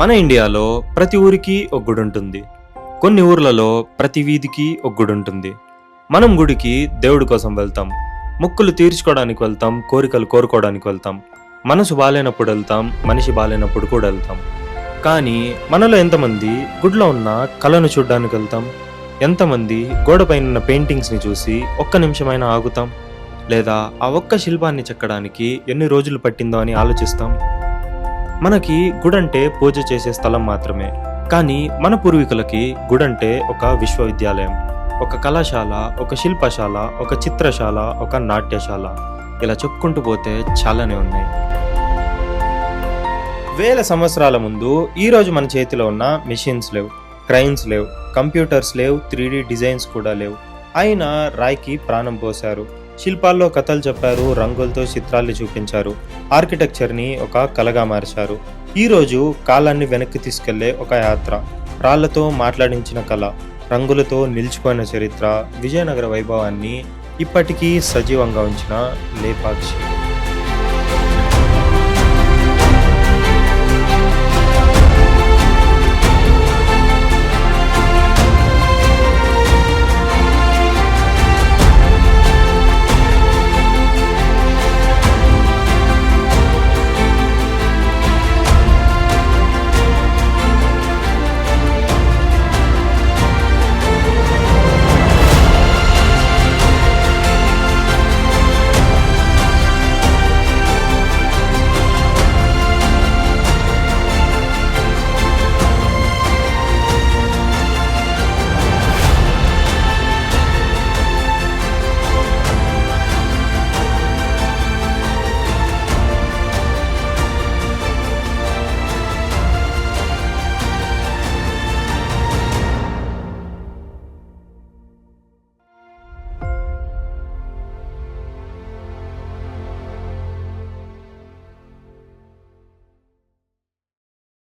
మన ఇండియాలో ప్రతి ఊరికి ఒక గుడి ఉంటుంది. కొన్ని ఊర్లలో ప్రతి వీధికి ఒక గుడి ఉంటుంది. మనం గుడికి దేవుడి కోసం వెళ్తాం. మొక్కులు తీర్చుకోవడానికి వెళ్తాం, కోరికలు కోరుకోవడానికి వెళ్తాం. మనసు బాలేనప్పుడు వెళ్తాం, మనిషి బాలేనప్పుడు కూడా వెళ్తాం. కానీ మనలో ఎంతమంది గుడిలో ఉన్న కళను చూడడానికి వెళ్తాం? ఎంతమంది గోడపైన ఉన్న పెయింటింగ్స్ని చూసి ఒక్క నిమిషమైనా ఆగుతాం? లేదా ఆ ఒక్క శిల్పాన్ని చెక్కడానికి ఎన్ని రోజులు పట్టిందో అని ఆలోచిస్తాం? మనకి గుడంటే పూజ చేసే స్థలం మాత్రమే. కానీ మన పూర్వీకులకి గుడంటే ఒక విశ్వవిద్యాలయం, ఒక కళాశాల, ఒక శిల్పశాల, ఒక చిత్రశాల, ఒక నాట్యశాల. ఇలా చెప్పుకుంటూ పోతే చాలానే ఉన్నాయి. వేల సంవత్సరాల ముందు ఈరోజు మన చేతిలో ఉన్న మెషిన్స్ లేవు, క్రైన్స్ లేవు, కంప్యూటర్స్ లేవు, 3D డిజైన్స్ కూడా లేవు. అయినా రాయికి ప్రాణం పోశారు. శిల్పాల్లో కథలు చెప్పారు, రంగులతో చిత్రాలు చూపించారు, ఆర్కిటెక్చర్ని ఒక కళగా మార్చారు. ఈరోజు కాలాన్ని వెనక్కి తీసుకెళ్లే ఒక యాత్ర, రాళ్లతో మాట్లాడించిన కళ, రంగులతో నిలిచిపోయిన చరిత్ర, విజయనగర వైభవాన్ని ఇప్పటికీ సజీవంగా ఉంచిన లేపాక్షి.